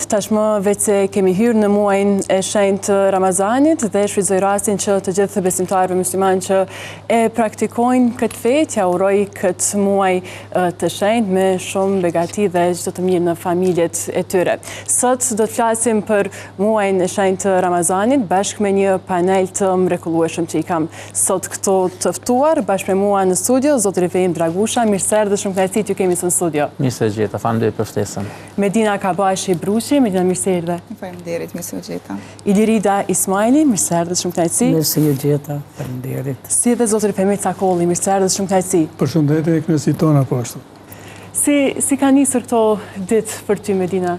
tashmë veç se kemi hyrë në muajin e shenjtë Ramazanit dhe shfrytëzoj rastin që të gjithë besimtarëve musliman që e praktikojnë këtë fe, t'ja uroj këtë muaj të shenjtë me shumë begati dhe çdo të mirë në familjet e tyre. Sot do të flasim për muajin e shenjtë Ramazanit bashkë me një panel të mrekullueshëm që i kam sot këto të ftuar bashkë me mua në studio, zoti Rifeim Dragusha. Mirëserdhje, shumë kënaqësi t'ju kemi në studio. Mirë gjeta, faleminderit për ftesën. Medina Kabashi Brushi, Medina mirëserdhje. Faleminderit, mirë gjeta. Ilirida Ismaili, mirëserdhje, shumë kënaqësi. Mirë gjeta, faleminderit. Si dhe zoti Rifeim Cakolli, mirëserdhje, shumë kënaqësi. Përshëndetje, kënaqësi tona po ashtu. Si ka nisur këto ditë për ty, Medina?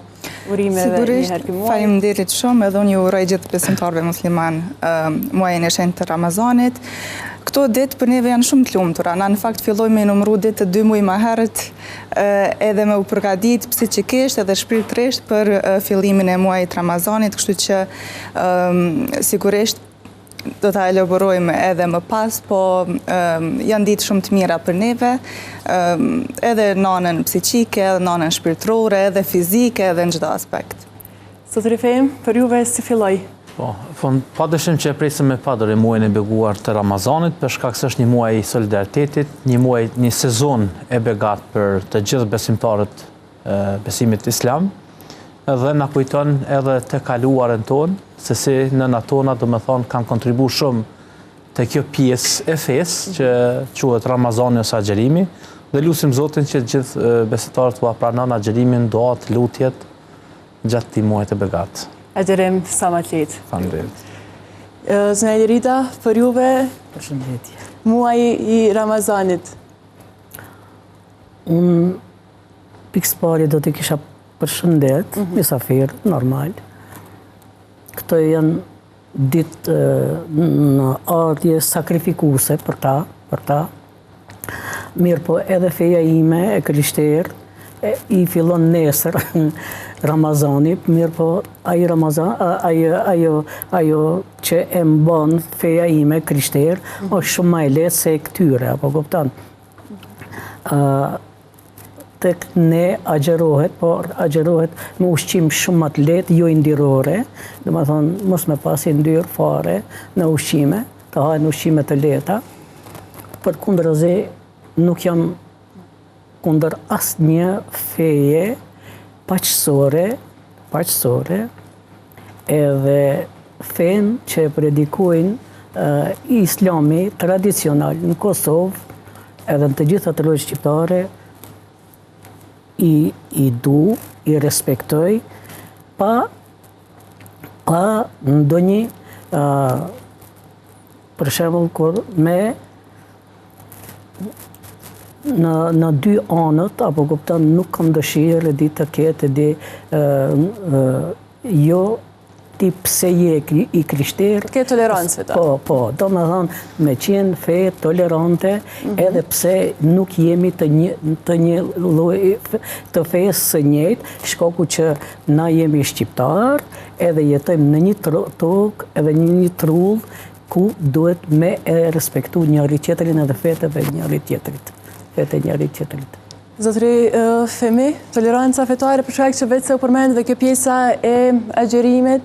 Urime dhe një herë ky muaj. Faleminderit shumë, edhe unë ju uroj gjithë besimtarëve musliman muajin e shenjtë të Ramazanit. Këto ditë për neve janë shumë të lumtura. Na në fakt filloj me numëru ditë 2 muaj më herët, edhe me u përgatit psiqikisht edhe shpirtërisht për fillimin e muajit Ramazanit, kështu që sigurisht do ta elaborojmë edhe më pas, po janë ditë shumë të mira për neve, edhe në anën psiqike, edhe në anën shpirtërore, edhe fizike, edhe në çdo aspekt. Zoti Rifeim, për juve si filloi? Po, padyshim që e presim me padër muajin e beguar të Ramazanit, për shkak se është një muaj i solidaritetit, një sezon e begat për të gjithë besimtarët besimit islam, dhe na kujton edhe të kaluarën tonë, se si nëna tona do me thonë kanë kontribu shumë të kjo pjesë e fesë që quhet Ramazani ose agjerimi, dhe lutim Zotin që gjithë besimtarët u pranon agjerimin, duat, lutjet gjatë këtij muaji të begat. Agjerim sa më të lehtë. Faleminderit. Zona Ilirida, për juve Përshëndetje. muaji i Ramazanit. Unë pikës pari do t'i kisha përshëndet, mysafir, normal. Këto janë ditë në ardhje sakrifikuese për ta. Mirë po edhe feja ime e krishterë i fillon nesër Ramazani, mirë po ajo që e mbon feja ime krishterë është shumë më e lehtë se këtyre, apo kupton? Tek ne agjerohet, por agjerohet me ushqim shumë më të lehtë, jo indyrore, do të thonë mos me pas yndyrë fare në ushqime, të hajnë ushqime të lehta. Përkundërzi nuk jam kundër asnjë feje paqësore, edhe fen që predikojnë islami tradicional në Kosovë, edhe në të gjitha të rrugët shqiptare, i du, i respektoj, pa ndonjë, për shembull, kur me në 2 anët, apo kupton, nuk kam dëshirë di të ketë jo ti pse je i krishterë. Ke tolerancë ta. Po, do me thonë me qenë fe tolerante, edhe pse nuk jemi të një lloj të fesë së njëjtë, shkaku që na jemi shqiptar, edhe jetojmë në një tokë, edhe një trull, ku duhet me e respektu njëri tjetrin edhe feteve njëri tjetrit. Zotëri Femi, toleranca fetare për shkak që vetë se u përmend dhe kjo pjesa e agjerimit,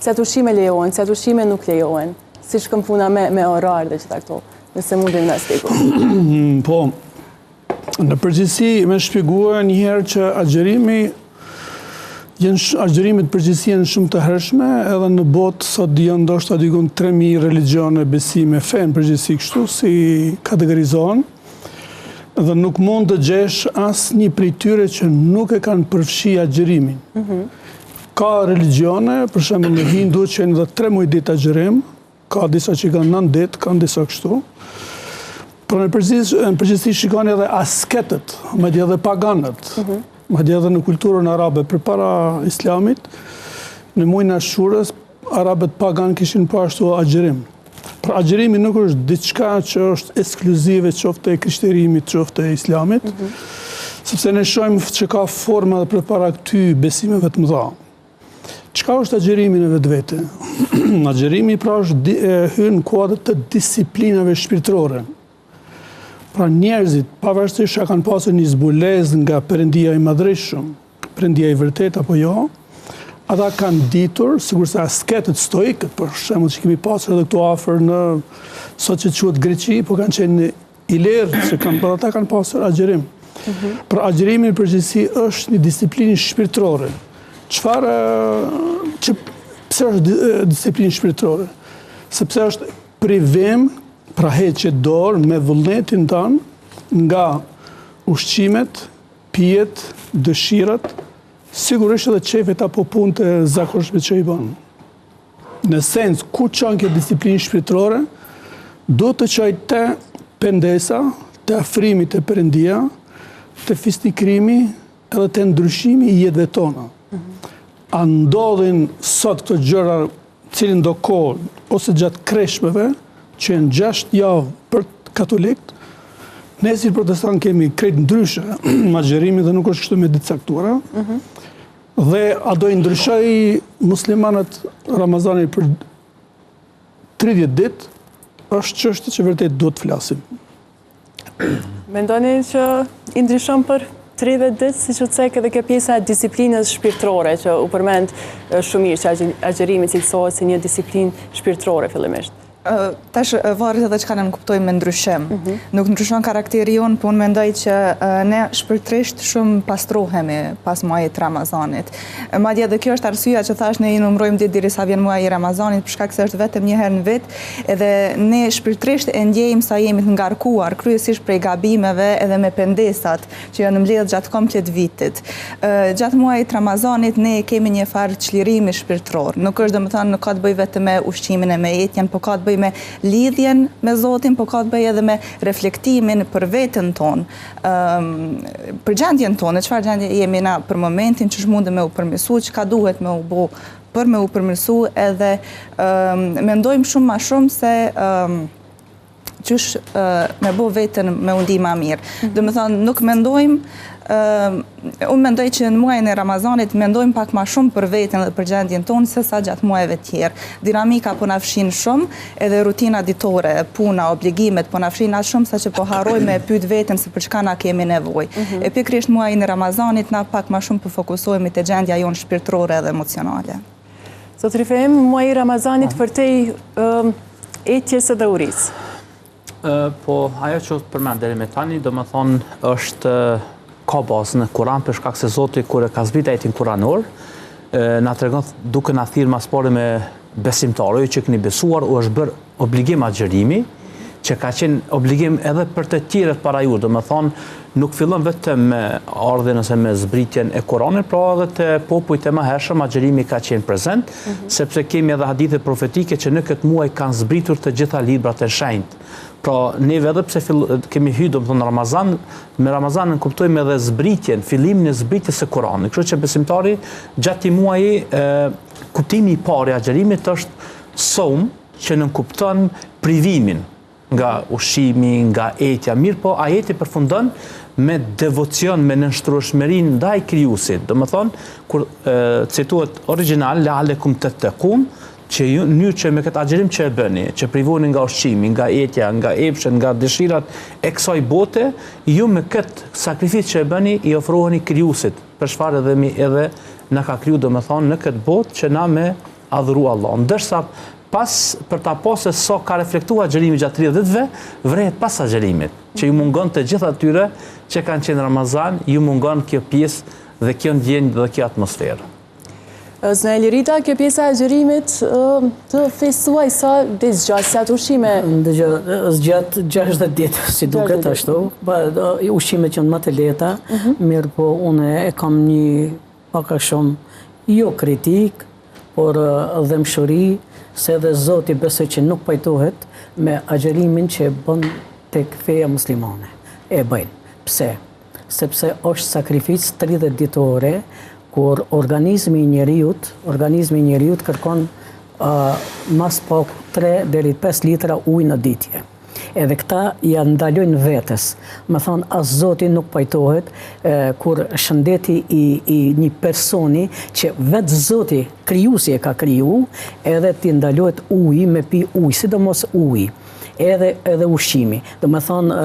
cilat ushqime lejohen, cilat ushqime nuk lejohen, si shkon puna me orar dhe gjitha këto, nëse mundin na shpjegoj. Po, në përgjithësi me shpjeguar njëherë që agjerimet përgjithësi janë shumë të hershme, edhe në botë sot janë ndoshta dikon 3000 religione, besime, fe në përgjithësi kështu si kategorizohen. Dhe nuk mund të gjesh asnjë prej tyre që nuk e kanë përfshi agjerimin. Ka religione, për shembull në Hindu që janë edhe 3 muaj ditë agjerim, ka disa që kanë 9 ditë, kanë disa kështu. Por në përgjithësi shikoni edhe asketët, madje edhe paganët, madje edhe në kulturën arabe përpara islamit, në muajin e Ashurës, arabët pagan kishin po ashtu agjerim. Pra agjerimi nuk është diçka që është ekskluzive qoftë e krishterimit, qoftë e islamit, sepse ne shohim që ka forma dhe përpara këty besimeve të mëdha. Çka është agjerimi në vetvete? Agjerimi pra është hyn në kuadër të disiplinave shpirtërore. Pra njerëzit, pavarësisht që kanë pasur një zbulesë nga Perëndia i Madhreshëm, Perëndia i vërtet apo jo, ata kanë ditur, sigur se asketët stoikët, për shembull që kemi pasur edhe këtu afër në sot që quhet Greqi, po kanë qenë ilerë që ata kanë pasur agjerim. Për agjerimin në përgjithësi është një disiplinë shpirtërore. Pse është disiplinë shpirtërore? Sepse është privim, pra heqje dorë me vullnetin tanë nga ushqimet, pijet, dëshirat, sigurisht edhe qefet apo punët e zakonshme që i bënë. Në sens, ku qanë kjo disiplinë shpirtërore, do të qaj të pendesa, të afrimi të Perëndia, të fisnikrimi edhe të ndryshimi i jetëve tona. A ndodhin sot këto gjëra cilin do kohë, ose gjatë kreshmeve, që në 6 javë për katolikët, ne si protestant kemi krejt ndryshe agjerimi dhe nuk është kështu me ditë caktuara, dhe a do i ndryshoj muslimanët Ramazani për 30 ditë, është çështje që vërtet duhet të flasim. Mendoni që i ndryshon për 30 ditë, si që cekë edhe kjo pjesa e disiplinës shpirtërore, që u përmend shumë mirë që agjerimi cilësohet si një disiplinë shpirtërore fillimisht? Tash varet edhe çka ne kuptojmë me ndryshim. Nuk ndryshon karakteri jonë, po unë mendoj që ne shpirtërisht shumë pastrohemi pas muajit Ramazanit. Madje edhe kjo është arsyeja që thash ne i numërojmë ditë derisa vjen muaji i Ramazanit, për shkak se është vetëm një herë në vit, edhe ne shpirtërisht e ndjejmë sa jemi të ngarkuar, kryesisht prej gabimeve edhe me pendesat që janë mbledhur gjatë komplet vitit. Gjatë muajit Ramazanit ne kemi një farë çlirimi shpirtëror. Nuk është domethënë nuk ka të bëjë vetëm me ushqimin e me etjen, po ka të bëjë me lidhjen me Zotin, po ka të bëjë edhe me reflektimin për veten tonë, për gjendjen tonë, çfarë gjendje jemi na për momentin, ç'është mundem me u përmirësu, çka duhet me u bë për me u përmirësu, edhe mendojmë shumë më shumë se qysh me bë veten me u ndi më mirë. Domethënë nuk mendojmë unë mendoj që në muajin e Ramazanit mendojmë pak më shumë për veten dhe për gjendjen tonë se sa gjatë muajve tjerë. Dinamika po na fshin shumë, edhe rutina ditore, puna, obligimet po na fshin aq shumë saqë po harrojmë me pyet veten se për çka na kemi nevojë. E pikërisht muajin e Ramazanit na pak më shumë po fokusohemi te gjendja jonë shpirtërore dhe emocionale. Zot Rifem, muaji i Ramazanit përtej etjes së urisë. Po ajo që përmend deri më tani, domethënë është ka bazë në Kur'an, për shkak se Zoti kur e ka zbrit ajetin kuranor, na tregon duke na thirrë mas pari me besimtarë që keni besuar, u është bërë obligim agjerimi, që ka qenë obligim edhe për të tjerët para ju, domethënë nuk fillon vetëm me ardhen ose me zbritjen e Kuranit, por edhe te popujt e mëhershëm agjerimi ka qenë prezent, sepse kemi edhe hadithe profetike që në këtë muaj kanë zbritur të gjitha librat e shenjtë. Pra, neve edhe pse kemi hyrë domethënë Ramazan, me Ramazanin kuptojmë edhe zbritjen, fillimin e zbritjes së Kuranit. Kështu që besimtari gjatë muaji kuptimi i parë i agjerimit është som, që nënkupton privimin nga ushqimi, nga etja. Mirë po, ajeti përfundon me devocion, me nënshtrueshmërinë ndaj krijuesit. Domethënë, kur cituat origjinal, la'allekum tattaqun, që ju mënyrë që me këtë agjerim që e bëni, që privoni nga ushqimi, nga etja, nga epshet, nga dëshirat e kësaj bote, ju me këtë sakrificë që e bëni i ofroheni krijuesit, për çfarë edhe na ka kriju domethënë në këtë botë që na me adhuru Allah. Ndërsa për ta pasë sa ka reflektuar agjerimi gjatë 30 ditëve, vrehet pas agjerimit, që ju mungon të gjithë atyre që kanë qenë Ramazan, ju mungon kjo pjesë dhe kjo ndjenjë dhe kjo atmosferë. Zëna Elirita, kjo pjesa e agjerimit të festuaj sa ditë zgjatë, sa të ushqime? Zgjatë 60 ditë, si duket ashtu. Ushqimet janë më të lehta, mirë po unë e kam një pak a shumë jo kritik, por dëmshuri, se edhe Zoti besoj që nuk pajtohet me agjerimin që bën tek feja muslimane. E bëjnë. Pse? Sepse është sakrificë 30 ditore, kur organizmi i njeriut kërkon mas pak 3 deri 5 litra ujë në ditje. Edhe këta ja ndalojnë vetes. Më thonë, as Zoti nuk pajtohet kur shëndeti i një personi që vetë Zoti krijuesi e ka kriju, edhe ti ndalohet uji me pi ujë, sidomos uji. Edhe ushqimi. Do me thonë,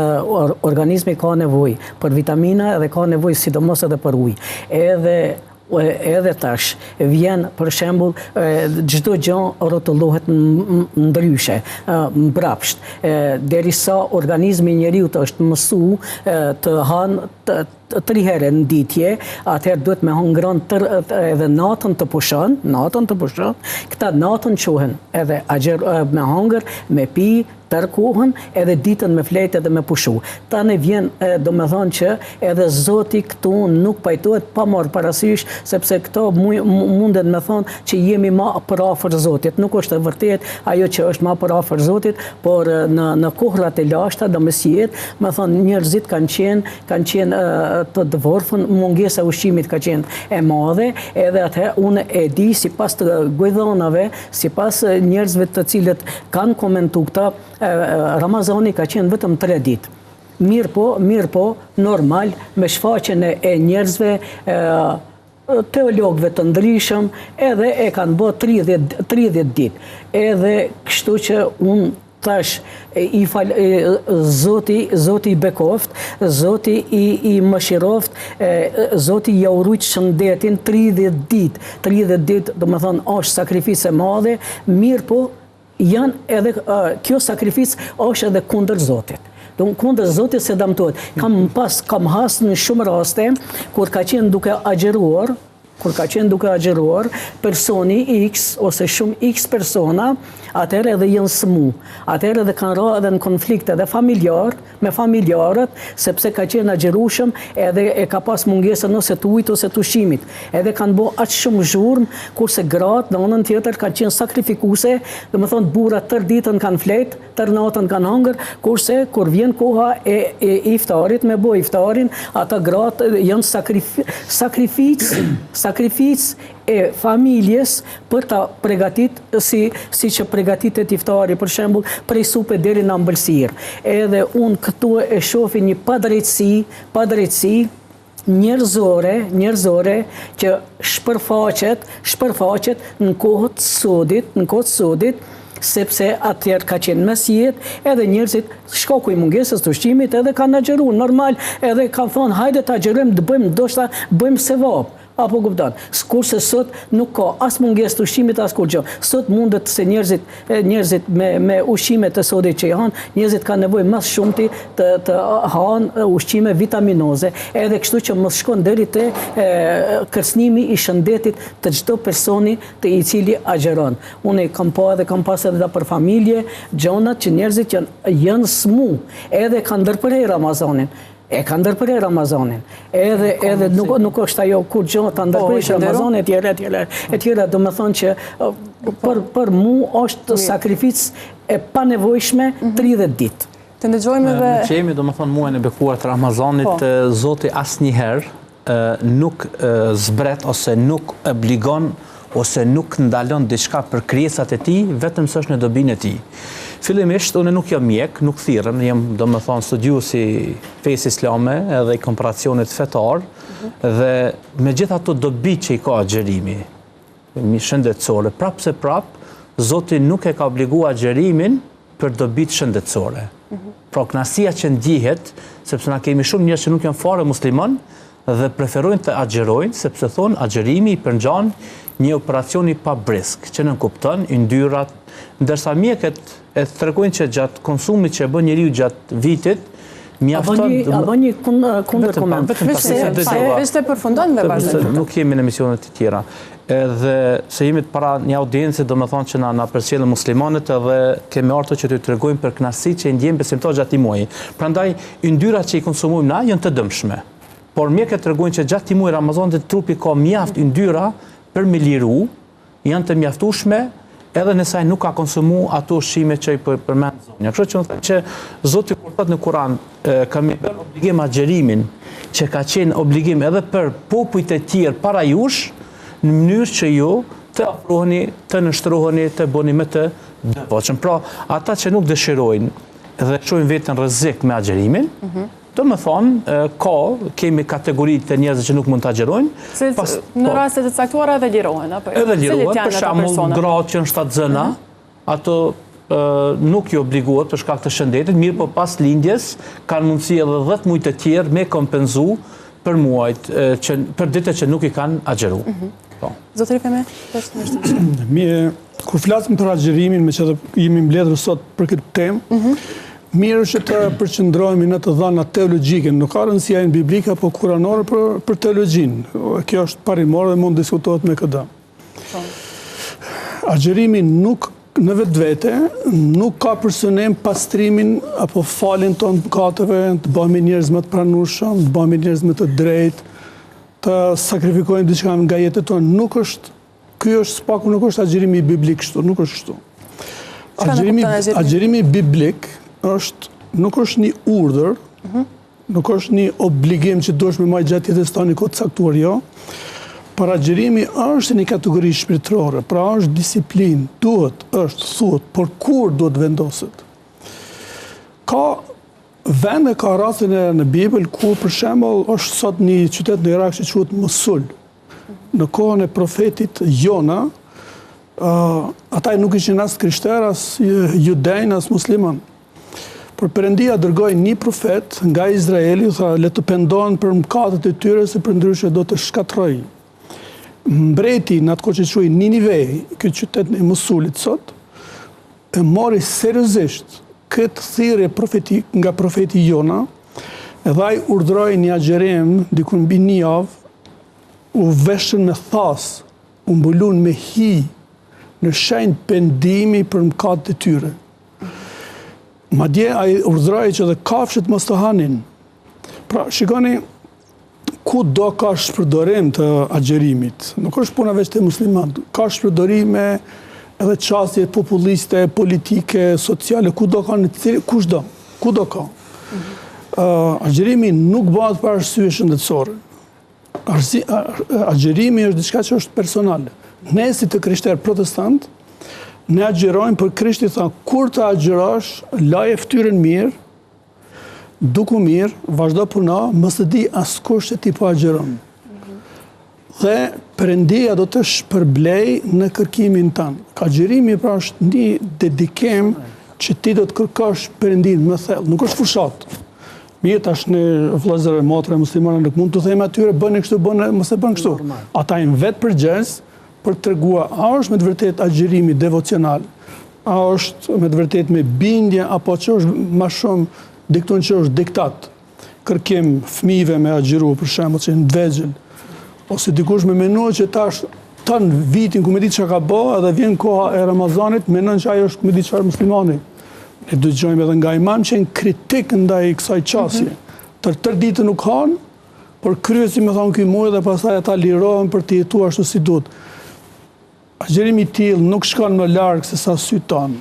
organizmi ka nevojë për vitamina edhe ka nevojë sidomos edhe për ujë. Edhe edhe tash vjen për shembull çdo gjë rrotullohet ndryshe, mbrapsht, derisa organizmi i njeriu është mësuar të hanë 3 herë në ditje, atëherë duhet me hëngron edhe natën të pushon, këta natën quhen edhe me hëngër, me pi, tër kohën, edhe ditën me fletë edhe me pushu. Tani vjen, do me thonë që edhe Zoti këtu nuk pajtohet pa marrë parasysh, sepse këto mundet me thonë që jemi ma për afër Zotit. Nuk është e vërtet ajo që është ma për afër Zotit, por në kohrat e lashta, do me sjet, me thonë njerëzit kanë qenë të dëvorfën, mungesa ushqimit ka qenë e madhe, edhe atë unë e di si pas të gojdhonave, si pas njerëzve të cilët kanë komentu këta, Ramazani ka qenë vetëm 3 ditë. Mirë po, normal, me shfaqjen e njerëzve, teologëve të ndryshëm, edhe e kanë bë 30 ditë. Edhe kështu që unë tash Zoti i bekoft, Zoti i mëshiroft, Zoti ja urujt shëndetin 30 ditë. 30 ditë, do me thonë, është sakrificë e madhe, mirë po, janë edhe, kjo sakrificë është edhe kundër Zotit. Kundër Zotit se damtohet. Kam hasë në shumë raste, kur ka qenë duke agjeruar, personi X ose shumë X persona, atëherë edhe jenë smu. Atëherë edhe kanë ra edhe në konflikte edhe me familjarët, sepse ka qenë agjerushëm edhe e ka pas mungesën ose të ujtë ose të ushqimit. Edhe kanë bo aqë shumë zhurmë, kurse gratë në anën tjetër kanë qenë sakrifikuse, dhe më thonë burat tër ditën kanë fletë, tër natën kanë hangër, kurse kur vjen koha e iftarit, me bo iftarin, ata gratë janë sakrificë e familjes për ta pregatit si që pregatitet iftari, për shembull, prej supe deri në ëmbëlsirë. Edhe unë këtu e shofi një padrejtësi njerëzore që shpërfaqet në kohët sodit, sepse atëherë ka qenë mesjet, edhe njerëzit shkaku i mungesës të ushqimit edhe kanë agjeru, normal, edhe kanë thonë, hajde të agjerujmë, bëjmë sevap. Apo kupton. Kurse sot nuk ka as mungesë të ushqimit as kur gjë. Sot mundet se njerëzit me ushqimet të sodit që janë, njerëzit kanë nevojë më shumti të hanë ushqime vitaminoze, edhe kështu që mos shkon deri te kërcënimi i shëndetit të çdo personi të i cili agjeron. Unë kam pas edhe për familje, gjonat që njerëzit janë smu, edhe kanë ndërprer Ramazanin. Edhe nuk është ajo kur gjë të ndërprish Ramazanin e tjera, do me thonë që për mu është sakrificë e panevojshme 30 ditë. Të ndëgjojmë dhe... Në që jemi, do me thonë, muajin e bekuar të Ramazanit, Zoti asnjëherë nuk zbret ose nuk obligon ose nuk ndalon diçka për krijesat e tij, vetëm se është në dobinë e tij. Fillimisht, unë nuk jam mjek, nuk thirrem, jam, do me thonë, studiuesi fesë islame edhe i komparacionit fetar, dhe me gjitha ato dobi që i ka agjerimi, shëndetësore, Zoti nuk e ka obliguar agjerimin për dobit shëndetësore. Pra knasia që ndihet, sepse na kemi shumë njerëz që nuk janë fare musliman dhe preferojnë të agjerojnë, sepse thonë agjerimi i përngjan një operacioni pa brisk, që nënkupton yndyrat, ndërsa mjekët e tregojnë që gjatë konsumit që e bën njeriu gjatë vitit, mjafton... A bën një kundër koment. Veç të përfundon me vazhdim. Nuk jemi në emisionet të tjera. Edhe se jemi para një audiencë, do me thonë që na përcjellën muslimanët edhe kemi ardhur që t'ju tregojmë për kënaqësitë që i ndjejmë besimtarë gjatë muajit. Prandaj yndyrat që i konsumojmë na janë të dëmshme. Por mjekët tregojnë që gjatë muajit Ramazanit trupi ka mjaft yndyra për me liru, janë të mjaftueshme edhe nëse ai nuk ka konsumu ato ushqime që i përmend zonja. Kështu që thotë që Zoti kur thot në Kur'an kemi bërë obligim agjerimin, që ka qenë obligim edhe për popujt e tjerë para jush, në mënyrë që ju të afroheni, të nështroheni, të bëni me të devotshëm. Pra, ata që nuk dëshirojnë dhe çojnë veten rrezik me agjerimin, do me thonë, kemi kategoritë të njerëzve që nuk mund të agjerojnë. Në rastet e caktuara edhe lirohen, apo? Edhe lirohen, për shembull gratë që në shtatzëna, ato nuk ju obliguat për shkak të shëndetit, mirë po pas lindjes, kanë mundësi edhe 10 muaj të tjerë me kompenzu për muajt, për ditët që nuk i kanë agjeru. Zotëri Feme, kur flasim për agjerimin, me që jemi mbledhur sot për këtë temë, mirë është të përqendrohemi në të dhëna teologjike, nuk ka rëndësia në biblike apo kuranore për teologjinë. Kjo është parimore dhe mund diskutohet me këtë. Agjerimi nuk në vetvete nuk ka për synim pastrimin apo faljen tonë mëkateve, të bëhemi njerëz më të pranueshëm, të bëhemi njerëz më të drejtë, të sakrifikojmë diçka nga jetët tonë. Nuk është, ky është spaku, nuk është agjerimi biblik kështu, nuk është kështu. Agjerimi biblik nuk është një urdhër, nuk është një obligim që duhesh me marrë gjatë jetës tonë kohë të caktuar, jo. Por agjerimi është një kategori shpirtërore, pra është disiplinë, duhet, thuhet, por kur duhet vendoset. Ka vende, ka rastin e në Bibël, ku për shembull është sot një qytet në Irak që quhet Mosul. Në kohën e profetit Jona, ata nuk ishin as krishterë, as judejnë, as musliman. Por Perëndia dërgoi një profet nga Izraeli, tha le të pendohen për mëkatet e tyre, se përndryshe do të shkatërrojnë. Mbreti në atë kohë që quhej Ninivej, ky qytet i Mosulit sot, e mori seriozisht këtë thirrje profetik nga profeti Jona, edhe ai urdhëroi një agjerim diku mbi një javë, u veshën me thas, u mbulun me hi, në shenjë pendimi për mëkatet e tyre. Madje ai urdhëroi që edhe kafshët mos të hanin. Pra, shikoni, ku do ka shpërdorim të agjerimit. Nuk është puna veç të muslimanët. Ka shpërdorime edhe çëstje populliste, politike, sociale, ku do ka në kushdo, ku do ka. Agjerimi nuk bëhet për arsye shëndetësore. Agjerimi është diçka që është personale. Ne si të krishterë protestant, ne agjerojmë për Krishti tha, kur të agjerosh, laje fytyrën mirë, duku mirë, vazhdo puna, mos të di askush se ti po agjeron. Dhe Perëndia do të shpërblej në kërkimin tanë. Agjerimi pra është një dedikim që ti do të kërkosh Perëndin më thellë, nuk është fushat. Mirë tash në vëllezër e motra muslimane nuk mund të themi atyre bëni kështu, mos e bën kështu. Ata janë vetë përgjegjës për të treguar a është me të vërtetë agjerimi devocional, a është me të vërtetë me bindje apo që është më shumë dikton që është diktat, kërkim fëmijëve me agjeru, për shembull që në vegjël, ose dikush me menua që tash tanë vitin ku me ditë që ka bo, edhe vjen koha e Ramazanit, menon që ajo është ku me ditë që është muslimani. Ne dëgjojmë edhe nga imam që janë kritik ndaj kësaj qasje. Tër ditë nuk hanë, por kryesi me thonë këj muaj dhe pastaj ata lirohen për të jetuar ashtu si duhet. Agjerimi i tillë nuk shkon më larg se sa sytë tanë.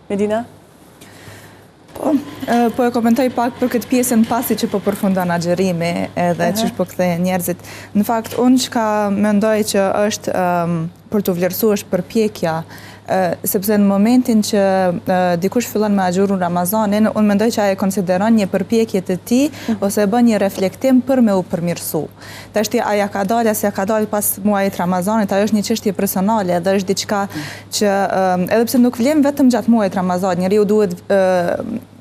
Medina? Po e komentoj pak për këtë pjesën pasi që po përfundon agjerimi edhe që po kthehen njerëzit. Në fakt, unë që ka mendoj që është për të vlerësuar është përpjekja, sepse në momentin që dikush fillon me agjëru Ramazanin, unë mendoj që ai e konsideron një përpjekje të tij ose bën një reflektim për me u përmirësu. Tash a ja ka dalë, as ja ka dalë pas muajit Ramazanit, ajo është një çështje personale dhe është diçka që edhe pse nuk vlen vetëm gjatë muajit Ramazan, njeriu duhet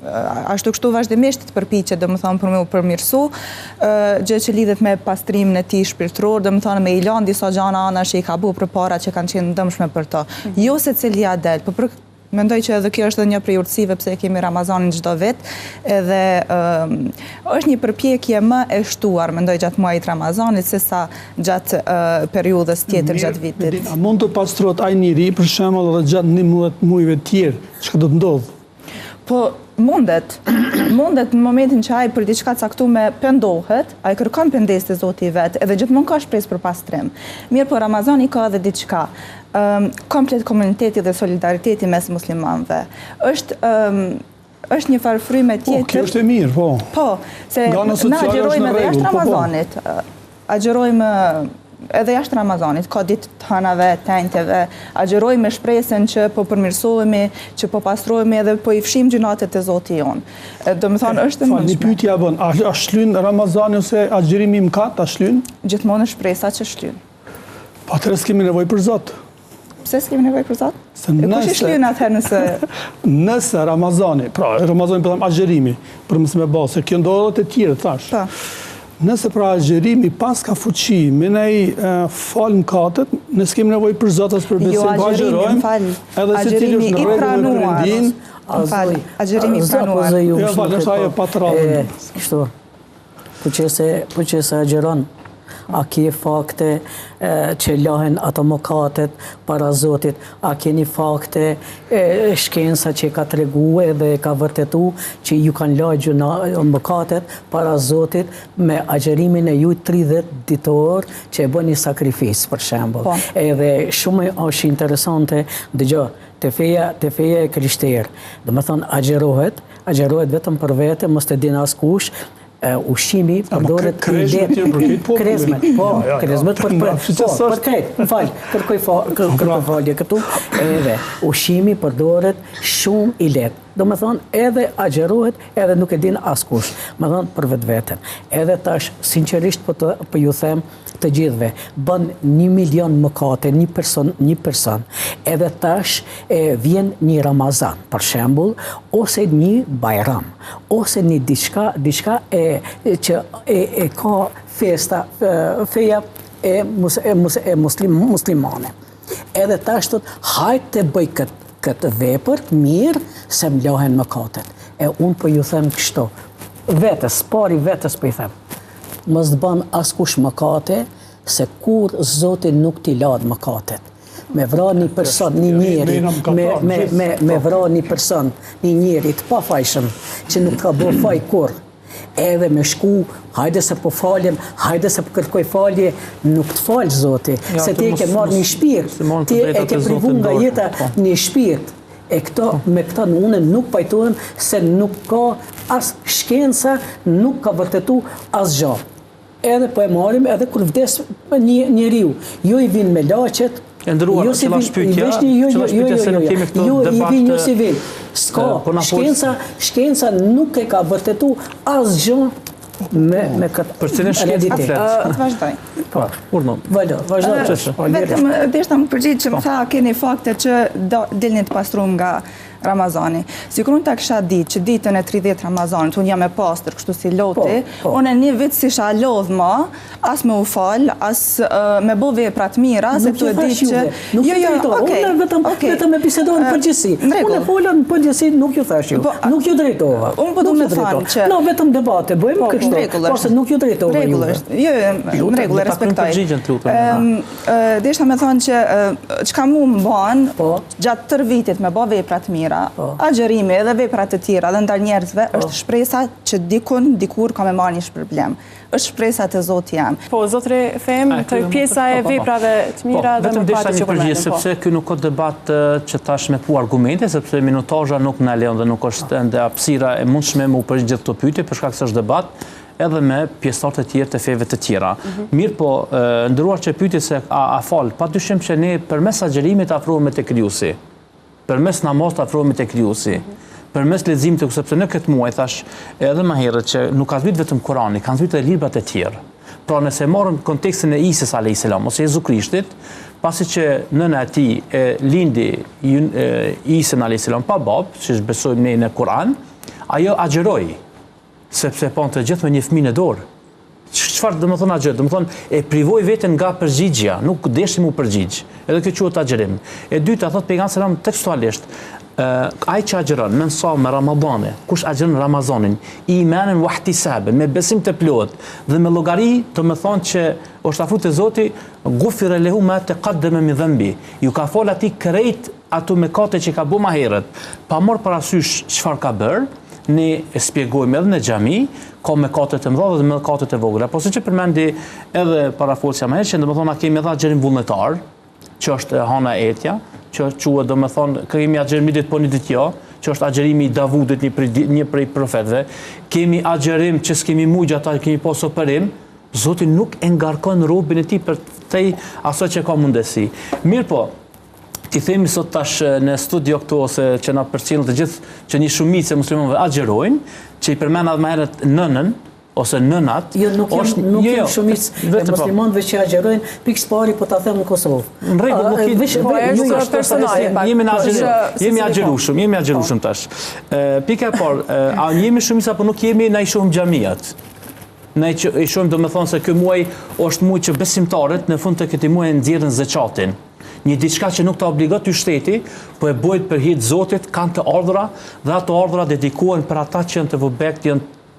ashtu kështu vazhdimisht të përpiqet, domethënë për me u përmirësu, gjë që lidhet me pastrimin e tij shpirtëror, domethënë me i lënë disa gjëra anash që i ka bëu përpara që kanë qenë dëmshme për to. Jo secili ja del, por mendoj që edhe kjo është një prej urtësive pse kemi Ramazanin çdo vit, edhe është një përpjekje më e shtuar, mendoj gjatë muajit Ramazanit sesa gjatë periudhës tjetër gjatë vitit. A mund të pastrohet ai njeri për shembull edhe gjatë 11 muajve të tjerë, çka do të ndodh? Po mundet në momentin që ai për diçka caktuar pendohet, ai kërkon pendesë te Zoti i vet, edhe gjithmonë ka shpresë për pastrim. Mirë, po Ramazani ka edhe diçka. Komplet komuniteti dhe solidariteti mes muslimanëve. Është një farë fryme tjetër. Kjo është e mirë, po. Po, se na agjerojmë edhe jashtë Ramazanit. Agjerojmë edhe jashtë Ramazanit, ka ditë të hënave, tenjteve, agjerojmë me shpresën që po përmirësohemi, që po pastrohemi edhe po i fshim gjunatët e Zotit jon. Domethënë është e mundshme. Një pyetje bën, a shlyn Ramazani ose agjerimi mëkat, a shlyn? Gjithmonë është shpresa që shlyn. Po atëherë s'kemi nevojë për Zot. Pse s'kemi nevojë për Zot? Kush i shlyn atëherë nëse nëse Ramazani, pra Ramazani po them agjerimi, për mos më bë, se kjo ndodhet e tjerë thash. Po. Nëse pra agjerimi pas ka fuqi, me nej falë në katët, nësë kemi nevoj për zotës për besim, po agjerojmë, edhe se cili është në regullë të rendin. Agjerimi i pranuar. Jo, falë, është ajo patrallë. Kështu, po që se agjeron, a kje fakte që lahen ato mëkatet para Zotit, a keni fakte shkenca që ka tregu dhe ka vërtetu që ju kanë lagju në mëkatet para Zotit me agjerimin e ju 30 ditor që e bëni sakrifis, për shembull. Edhe shumë është interesante, dëgjo, të feja e krishterë. Do me thonë, agjerohet vetëm për vete, mos të din askush, ushqimi përdoret krezmet, krezmet për krejt, më falj, kërkoj falje këtu, edhe ushqimi përdoret shumë i letë. Do me thonë, edhe agjerohet, edhe nuk e din askush, me thonë për vetë vetën. Edhe tash, sinqerisht për ju them të gjithve, bën 1 milion mëkate, një person, edhe tash vjen një Ramazan, për shembull, ose një Bajram, ose një diçka që e ka festa, feja e muslimane. Edhe tash thot, hajtë të bëj këtë vepër mirë se më lahen mëkatet. Unë po ju them kështu, pari vetës po ju them, mos të bën askush mëkate, se kur Zoti nuk t'i ladh mëkatet. Me vra një person, një njeri, me vra një person, një njeri të pafajshëm, që nuk ka bërë faj kur, edhe me shku, hajde se po faljem, hajde se po kërkoj falje, nuk të falj Zoti, se ti e ke marrë një shpirt, ti e ke privu nga jeta një shpirt. Me këta në une nuk pajtohem se nuk ka as shkenca, nuk ka vërtetu as gjë. Edhe po e marim, edhe kur vdes njeriu, jo i vin me laqet, E ndëruar, qëla shpytja se nuk kemi këto debat... Jo civil. S'ka, shkenca nuk e ka vërtetu asgjë me këtë realitet. Të vazhdoj. Vazhdoj. Vetëm deshta më përgjigj që më tha keni fakte që dilni të pastrum nga Ramazani. Sikur unë ta kisha ditë që ditën e 30 Ramazanit, unë jam e pastër, kështu si loti, unë një vit si isha lodh ma, as me u fal, as me bo vepra të mira, se tu e di që... Nuk ju drejtova, unë vetëm e bisedojnë në përgjithësi. Unë e folën në përgjithësi, nuk ju thash ju. Nuk ju drejtova. Unë po du me thanë që... No, vetëm debate, bëjmë kështu, porse nuk ju drejtova juve. Jo, në regullë, respektoj. Deshta me thonë që çka mu më banë, gjatë tër vitit me bo vepra të mira, agjerimi edhe veprat të tjera dhe ndar njerëzve është shpresa që dikur ka me marrë një shpërblim. Është shpresa të Zotit jam. Po, Zotri Fem, të pjesa e veprave të mira dhe më pati që përmenë. Sepse kjo nuk ka debat që tash me pu argumente, sepse minutazha nuk në leon dhe nuk është ende hapësira e mundshme mu përgjigj gjithë këto pyetje, për shkak se është debat edhe me pjesëtarët e tjerë të feve të tjera. Mirë po, ndëruar që pyetje se a fal, padyshim që ne përmes agjerimit afrohemi te Krijuesi. Përmes namaz të afrohemi te Krijuesi. Përmes leximit, sepse në këtë muaj thash edhe më herët që nuk ka zbrit vetëm Kurani, kanë zbritur edhe librat e tjerë. Pra nëse marrim kontekstin e Isës alayhis salam ose Jezu Krishtit, pasi që nëna e tij e lindi Isën alayhis salam pa bab, siç besojmë ne në Kur'an, ajo agjeroi, sepse po të gjithë me një fëmijë në dorë. Çfarë do të thonë agjer? Do të thonë e privoi veten nga përgjigjja, nuk deshi mu përgjigj. Edhe kjo quhet agjerim. E dyta thot pejgamberi sallallahu alajhi wasallam tekstualisht, ai që agjeron me nsam me Ramazane, kush agjeron Ramazanin, imanan wa ihtisaban, me besim të plot dhe me llogari, do të thonë që është afut te Zoti, gufira lehu ma taqaddama min dhanbi. Ju ka fol atij krejt ato mëkate që ka bëu më herët, pa marr parasysh çfarë ka bër. Ne e spjegojmë edhe në xhami, ka mëkate të mëdha dhe mëkate të vogla. Po siç e përmendi edhe parafolsja më herë, që domethënë kemi edhe agjerim vullnetar, që është hana e etja, që quhet domethënë kemi agjerim ditë po një ditë jo, që është agjerimi i Davudit, një prej profetëve. Kemi agjerim që s'kemi mujë ata kemi pas operim, Zoti nuk e ngarkon robën e tij për të asaj që ka mundësi. Mirë po, ti themi sot tash në studio këtu ose që na përcjellën të gjithë që një shumicë e muslimanëve agjerojnë, që i përmend edhe më herët nënën ose nënat. Jo, nuk jam shumicë e muslimanëve që agjerojnë, pikë pari po ta them në Kosovë. Në rregull, jemi agjerueshëm tash. Pika e parë, a jemi shumica apo nuk jemi, na i shohim xhamiat. Ne i shohim domethënë se ky muaj është muaj që besimtarët në fund të këtij muaji nxjerrin zakatin. Një diçka që nuk të obligot ty shteti, po e bëjt për hir të Zotit, kanë të ardhura dhe ato ardhura dedikohen për ata që janë të vëbekt,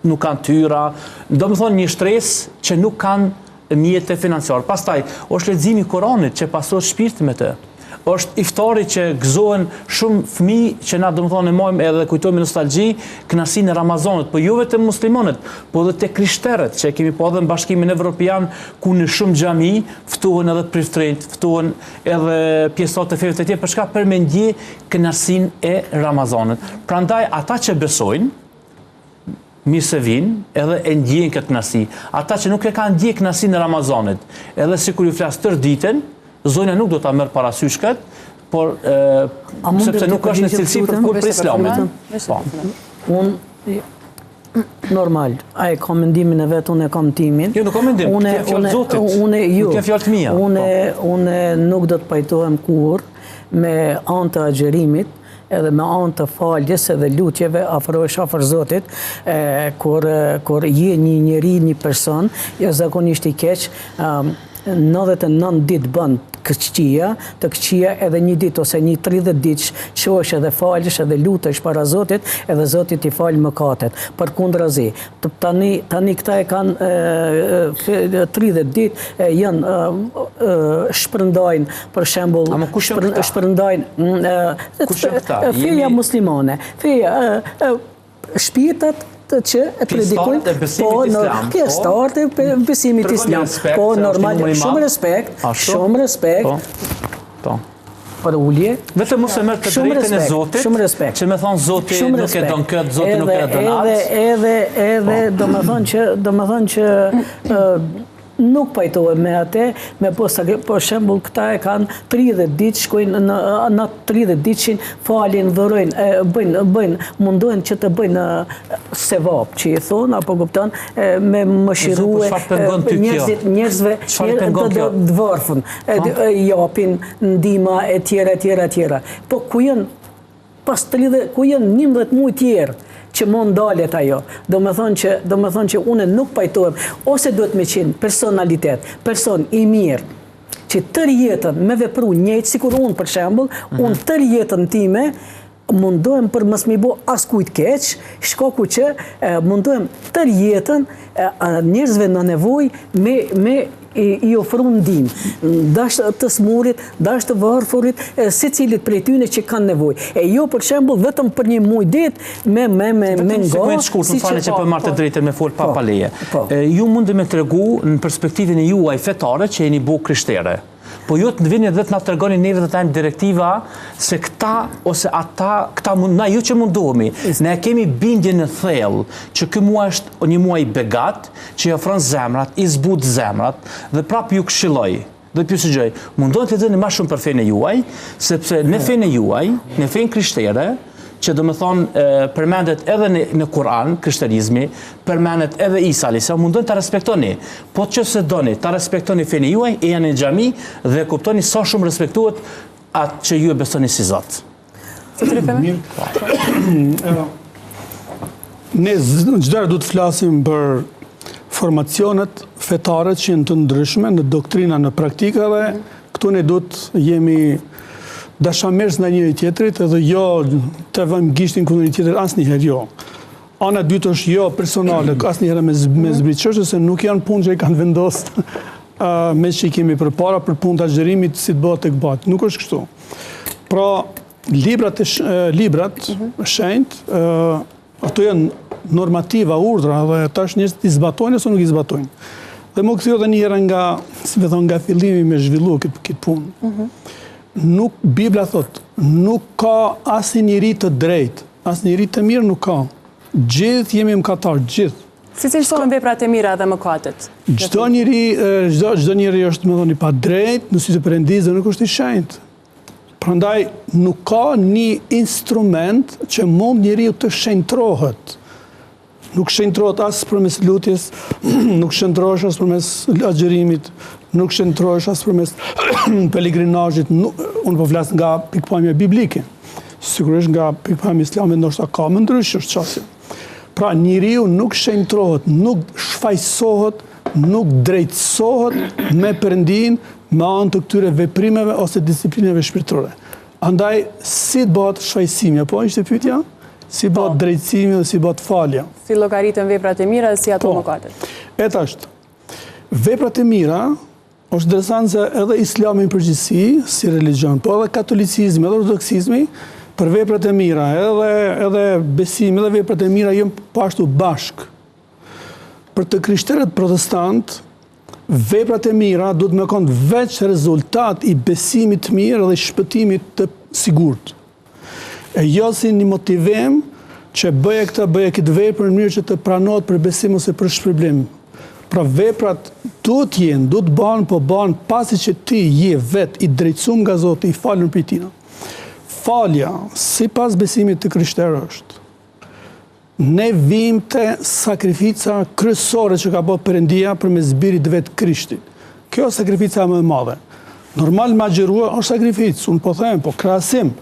nuk kanë tyra, domethënë një shtresë që nuk kanë mjete financiare. Pastaj, është leximi i Kuranit që pastrohet shpirti me të. Është iftari që gëzohen shumë fëmijë që na domethënë e mojmë edhe kujtojmë nostalgji, kënaqësinë e Ramazanit, po jo vetëm muslimanët, po edhe te krishterët që kemi pa edhe në Bashkimin Evropian ku në shumë xhami ftohen edhe priftrejt, ftohen edhe pjesëtar të feve të tjera për shkak për me ndje kënaqësinë e Ramazanit. Prandaj ata që besojnë mirë se vinë edhe e ndjejnë këtë kënaqësi. Ata që nuk e kanë ndjej kënaqësinë e Ramazanit, edhe sikur ju flas tër ditën, zonja nuk do ta merr parasysh kët, por sepse nuk është në cilësi për kur për Islamin. Unë normal, ai ka mendimin e vet, unë e kam timin. Jo, nuk kam mendim, ke fjalë Zotit. Nuk ke fjalë të mia. Unë nuk do të pajtohem kurrë me anë të agjerimit, edhe me anë të faljes edhe lutjeve afrohesh afër Zotit, kur je një njeri, një person, jo zakonisht i keq, 99 ditë bën të këqia edhe një ditë ose një 30 ditë qohesh edhe falësh edhe lutesh para Zotit edhe Zotit i falë mëkatet. Përkundrazi, tani këta e kanë 30 ditë janë shpërndajnë për shembull shpërndajnë feja muslimane, feja shpirtat që e predikojnë pjesëtarët e besimit islam. Po, normal, shumë respekt, për ullje. Vetëm mos e merr të drejtën e Zotit, që me thonë Zoti nuk e don këtë, Zoti nuk e don atë. Edhe domethënë që nuk pajtohem me atë, për shembull këta e kanë 30 ditë, shkojnë në 30 ditëshin, falin, dhurojnë, bëjnë, mundohen që të bëjnë sevap, që i thonë, apo kupton, me mëshirue njerëzve të dëvarfën, japin ndihma e tjera. Po ku janë pas 30, ku janë 11 muaj tjerë, që mund dalet ajo. Do me thonë që une nuk pajtohem, ose duhet me qenë personalitet, person i mirë, që tër jetën me vepru njëjtë, sikur unë për shembull, unë tër jetën time, mundohem për mos mi bo as kujt keq, shkaku që mundohem tër jetën njerëzve në nevojë me i ofru ndihmë, dash të smurit, dash të varfërit, secilit prej tyre që kanë nevojë. E jo për shembull vetëm për një muaj ditë me nga. Si që po marrë të drejtën me fol pa leje. Ju mundi me tregu në perspektivën e juaj fetare që jeni bu krishtere. Po ju të vini dhe të na tregoni neve të tajmë direktiva se këta ose ata, na ju që mundohemi, ne kemi bindje në thellë që ky muaj është një muaj begat, që i ofron zemrat, i zbut zemrat, dhe prap ju këshilloj. Dhe ju sugjeroj, mundohet të lexoni më shumë për fenë juaj, sepse në fenë juaj, në fenë krishtere, që do më thonë përmendet edhe në Kur'an, krishterizmi, përmendet edhe Isa a.s. mundon të respektoni. Po që se doni, të respektoni fenë juaj, e janë në xhami dhe kuptoni sa shumë respektuat atë që ju e besoni si Zot. Ne çdo du të flasim për formacionet fetare që janë të ndryshme në doktrina, në praktika dhe këtu ne du të jemi dashamirës në njëri tjetrit edhe jo të vëmë gishtin kundër një tjetrit asnjëherë jo. Ana dytë është jo personale, asnjëherë me zbrit çështje se nuk janë punë që i kanë vendosur me që i kemi përpara për punë të agjerimit si të bëhet tek bëhet. Nuk është kështu. Pra librat shenjtë, ato janë normativa, urdhra dhe tash njerëzit i zbatojnë ose nuk i zbatojnë. Dhe më kthyo edhe një herë nga fillimi me zhvillu këtë punë. Bibla thot, nuk ka asnjë njeri të drejtë, asnjë njeri të mirë nuk ka. Gjithë jemi mëkatar, gjithë. Si cilësohen veprat e mira dhe mëkatet? Çdo njeri është më thoni pa drejtë në sy të Perëndisë dhe nuk është i shenjtë. Prandaj nuk ka një instrument që mund njeriu të shenjtrohet. Nuk shenjtrohet as përmes lutjes, nuk shenjtrohesh as përmes agjerimit, nuk shenjtrohesh as përmes pelegrinazhit. Unë po flas nga pikpamja biblike. Sigurisht nga pikpamja islame ndoshta ka më ndryshë është çështja. Pra njeriu nuk shenjtrohet, nuk shfaqsohet, nuk drejtësohet me Perëndin me anë të këtyre veprimeve ose disiplinave shpirtërore. Andaj, si të bëhet shfaqësimi, apo ishte pyetja? Si bëhet drejtësimi dhe si bëhet falja. Si llogaritën veprat e mira dhe si ato mëkatet. Eta është. Veprat e mira është interesant se edhe Islami në përgjithësi, si religion, po edhe katolicizmi, edhe ortodoksizmi, për veprat e mira, edhe besimi, edhe veprat e mira jënë pashtu bashk. Për të krishterët protestant, veprat e mira duhet me konë veç rezultat i besimit të mirë dhe shpëtimit të sigurt. E jo si një motivim që bëje këtë vepër në mënyrë që të pranohet për besim ose për shpërblim. Pra veprat duhet jenë, duhet banë, po banë pasi që ti je vetë i drejtësum nga Zoti, i falën për tina. Falja, si pas besimit të krishterë është, ne vim të sakrifica kryesore që ka bërë Perëndia për me zbirit vetë Krishtit. Kjo është sakrifica më e madhe. Normal ma gjërua është sakrificë, unë po them, po krahasim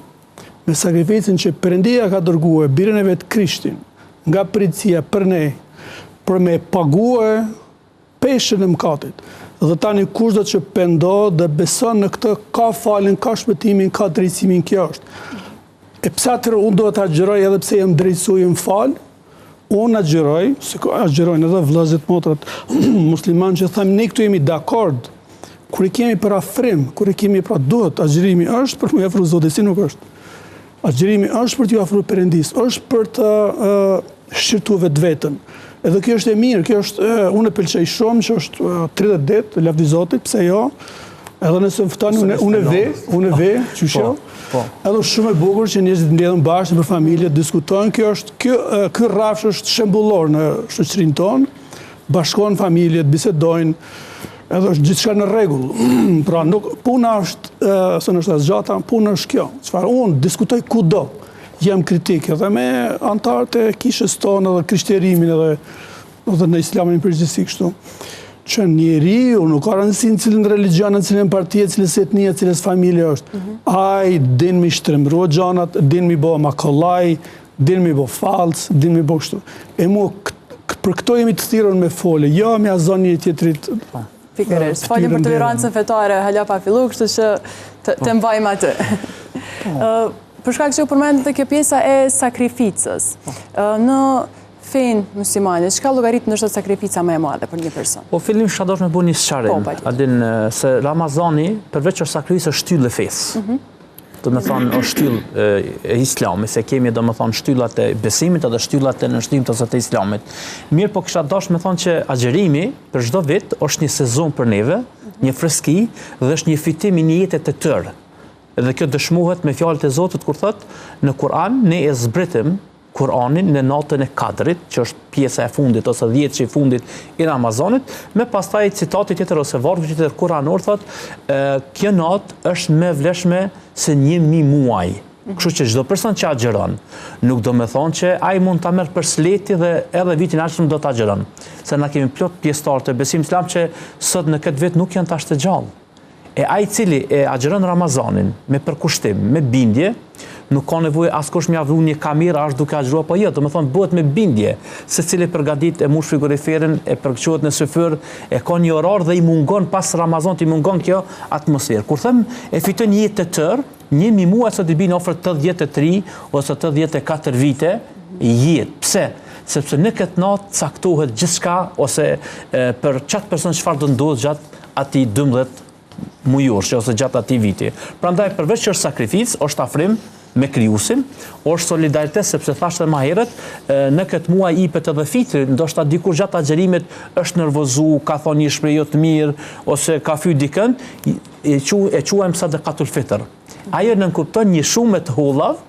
me sakrificën që Perëndia ka dërguar birën e vetë Krishtin nga pritësia për ne, për me paguar peshën e mëkatit. Dhe tani kush do që pendohet dhe beson në këtë, ka falin, ka shpëtimin, ka drejtësimin, kjo është. E pse atëherë unë do të agjeroj edhe pse jam drejtësuar jam fal, unë agjeroj, se agjerojnë edhe vëllezërit motrat musliman që thamë ne këtu jemi dakord, kur i kemi për afrim, kur i kemi pra duhet, agjerimi është për më afru Zotit, si nuk është. Agjerimi është për t'ju afru Perëndis, është për të shqirtuar vetën. Edhe kjo është e mirë, kjo është, unë e pëlqej shumë që është 30 ditë, lavdi Zotit, pse jo, edhe nëse më ftani, unë e ve, qysho, edhe shumë e bukur që njerëzit mbledhen bashkë për familje, diskutojnë, ky rrafsh është shembullor në shoqërinë tonë, bashkohen familjet, bisedojnë, edhe është gjithçka në rregull. Pra nuk puna është, se në është asgjata, puna është kjo. Çfarë unë diskutoj kudo. Jam kritik edhe me antarët e kishës tonë edhe krishterimin edhe në islamin në përgjithësi kështu, që njeriu nuk ka rëndësi në cilin religion, në cilin partije, cilës etnia, cilës familje është. Ai din mi shtrembruo gjanat, din mi bo makollaj, din mi bo falc, din mi bo kështu. E mu, për këto jemi të thirrur me folje, jo me azon një tjetrit. Pikërisht, falim për tolerancën fetare, hala pa fillu, kështu që të mbajmë atë. Për shkak që u përmendët dhe kjo pjesa e sakrificës, në fenë muslimane, çka llogarit ndoshta sakrifica më e madhe për një person? Po fillim shadosh me bu një sqarim. A din se Ramazani përveç është sakrificë është shtyllë e fesë. Do me thonë është shtyllë e Islamit, se kemi do me thonë shtyllat e besimit edhe shtyllat e nënshtimit ose të Islamit. Mirë, po kisha dashur me thonë që agjerimi për çdo vit është një sezon për neve, një freski dhe është një fitim i një jete të tërë. Edhe kjo dëshmohet me fjalët e Zotit kur thot në Kur'an ne e zbritim Kur'anin në natën e Kadrit, që është pjesa e fundit ose 10 që i fundit i Ramazanit, me pastaj citati tjetër ose vargu tjetër kuranor thot kjo natë është më vlefshme se 1000 muaj. Kështu që çdo person që agjeron, nuk do me thonë që ai mund ta merr për sleti dhe edhe vitin ardhshëm do ta agjeron. Se na kemi plot pjesëtar të besimit islam që sot në këtë vit nuk janë tash të gjallë. E ai cili e agjeron Ramazanin me përkushtim, me bindje, nuk ka nevojë askush m'ia vru një kamerë as duke agjeruar apo jo, do të thonë bëhet me bindje, secili përgatit e mush frigoriferin, e përqohet në sofër, e ka një orar dhe i mungon pas Ramazanit, i mungon kjo atmosferë. Kur them e fiton një jetë të tërë, 1000 muaj sot i bin ofër 83 ose 84 vite jetë. Pse? Sepse në këtë natë caktohet gjithçka ose për çat person çfarë do ndodh gjatë atij 12 mujorsh ose gjatë atij viti. Prandaj përveç që është sakrificë, është afrim me krijuesin, është solidaritet sepse thashë më herët në këtë muaj ipet edhe fitri, ndoshta dikur gjatë agjerimit është nervozu, ka thonë një shprehje jo të mirë ose ka fyr dikën, e quajmë sadaqatul fitr. Ajo nënkupton një shumë të hollav,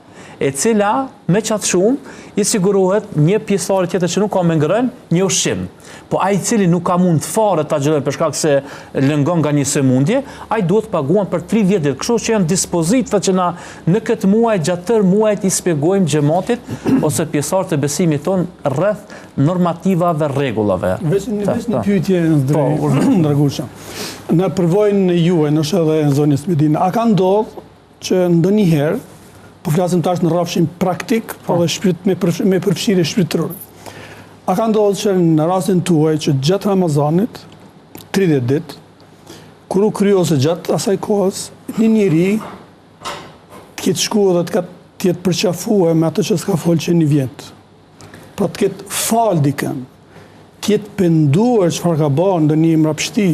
e cila me qatë shumë i sigurohet një pjesëtar tjetër që nuk ka me ngrënë, një ushqim. Po ai i cili nuk ka mund fare ta agjerojë për shkak se lëngon nga një sëmundje, ai duhet paguan për 30 ditë. Kështu që janë dispozita që na në këtë muaj gjatë tërë muajit i shpjegojmë xhamatit ose pjesëtarët të besimit ton rreth normativave, rregullave. Vetëm një pyetje Draguça. Në përvojën juaj, nëse edhe në zonën e Medinës, a ka ndodhur që ndonjëherë po flasim tash në rrafshin praktik, po dhe me përfshirje shpirtërore. A ka ndodhur që në rastin tuaj që gjatë Ramazanit, 30 ditë, kur u kryose gjatë asaj kohës, një njeri të ketë shkuar dhe të jetë përqafuar me atë që s'ka folë që një vjetë. Pra të ketë falë dikën, të jetë penduar çfarë ka bërë ndë një mrapshti,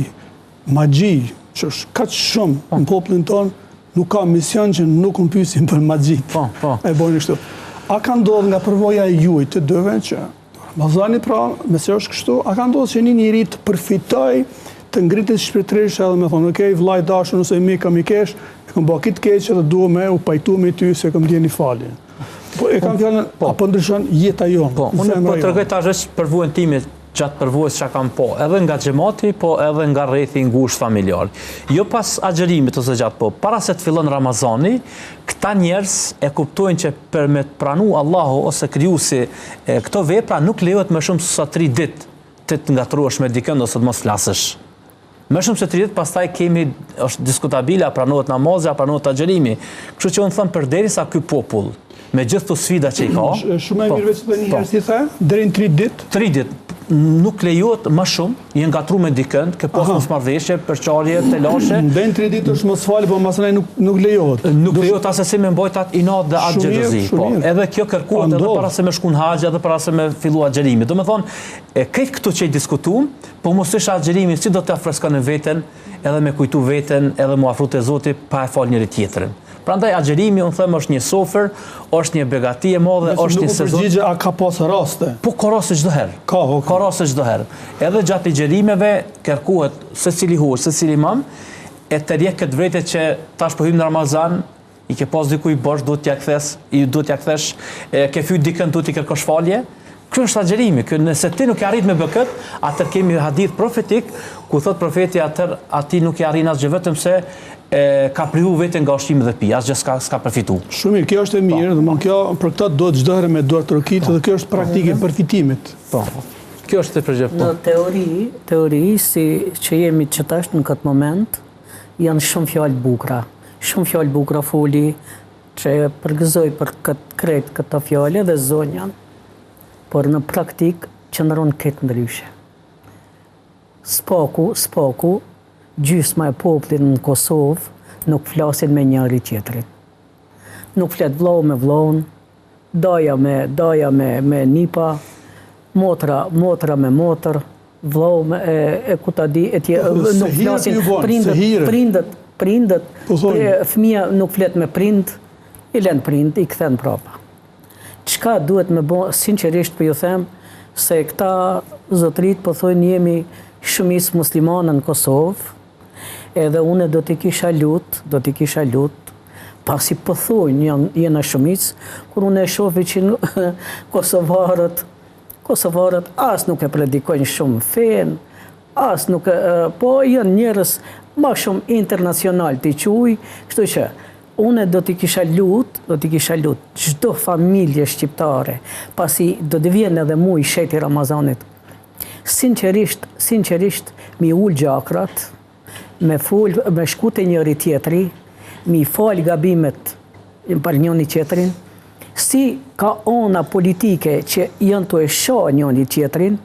magji, që është kaq shumë në popullin tonë, nuk ka mision që nuk më pyesin për magji. E bojnë kështu. A ka ndodhur nga përvoja e juaj të dëve që Ramazani pra, nëse është kështu, a ka ndodhur që një njeri të përfitoj të ngritet shpirtërisht edhe me thonë, okej, vllai dashur, nëse mi kam i kesh, e kam bërë këtë keq dhe dua me u pajtu me ty se kam ndjeni falje. Po e kam fjalën, apo ndryshon jeta jonë. Po, unë po tregoj tash përvojën time gjatë përvojës që kam po, edhe nga xhamati, po edhe nga rrethi i ngushtë familjar. Jo pas agjerimit ose gjatë po, para se të fillon Ramazani, këta njerëz e kuptojnë që për me të pranu Allahu ose krijuesi këto vepra nuk lejohet më shumë se sa 3 ditë të ngatruash me dikën ose të mos flasësh. Më shumë se 30, pastaj është diskutabile, a pranohet namazi, a pranohet agjerimi. Kështu që unë them përderisa ky popull, me gjithë të sfida që i ka. Shumë e mirë veç të një herë si the, deri në 3 ditë. 3 ditë. Nuk lejohet më shumë, je ngatruar me dikën, ke pas mosmarrëveshje, përçarje, telashe. Deri në 3 ditë është mos falë, po masaj nuk lejohet. Nuk lejohet asesi me mbojt atë inat dhe atë xhelozi. Po, edhe kjo kërkohet edhe para se me shku në haxh, edhe para se me fillu agjerimi. Domethënë, këtë këtu që i diskutuam, po mos është agjerimi, si do të afroskon veten, edhe me kujtu veten, edhe mu afru te Zoti pa e fal njëri tjetrin. Prandaj agjerimi, unë them, është një sofer, është një begati e madhe, është një sezon. Nuk përgjigje, a ka pas raste? Po, ka raste çdo herë. Ka raste çdo herë. Edhe gjatë agjerimeve kërkohet secili hoç, secili imam, e të rjek këtë vrejtë që tash po hym në Ramazan, i ke pas dikuj bosh, duhet t'ja kthesh, ke fyt dikën, duhet t'i kërkosh falje. Kjo është agjerimi, nëse ti nuk e arrit me bë kët, atër kemi hadith profetik, ku thot profeti atër ati nuk e arrin asgjë vetëm se ka privu veten nga ushqimi dhe pija, asgjë s'ka përfitu. Shumë mirë, kjo është e mirë, dhe kjo për këtë do të çdo herë me duart rokit, dhe kjo është praktike e përfitimit. Po. Kjo është e përgjithshme. Në teori si që jemi që tash në këtë moment, janë shumë fjalë bukura. Shumë fjalë bukura foli që përgëzoj për këtë fjalë dhe zonjan, por në praktik qëndron këtë ndryshe. Spaku, gjysma e popullit në Kosovë nuk flasin me njëri tjetrit. Nuk flet vllau me vllaun, daja me nipa, motra me motër, vllau e ku ta di, nuk flasin prindet, fëmia nuk flet me prind, i lën prind, i kthen prapa. Çka duhet me bë, sinqerisht po ju them, se këta zotrit po thonë jemi shumicë muslimane në Kosovë, edhe une do t'i kisha lut, pasi po thonë jena shumicë, kur une e shofi që Kosovarët as nuk e predikojnë shumë fen, as nuk po janë njerëz më shumë internacional t'i quj, kështu që une do t'i kisha lut çdo familje shqiptare, pasi do të vjen edhe muaj sheti Ramazanit. Sinqerisht mi ul gjakrat, me shku te njëri tjetri, mi fal gabimet për njëri tjetrin, si ka ona politike që janë të e shoh njëri tjetrin,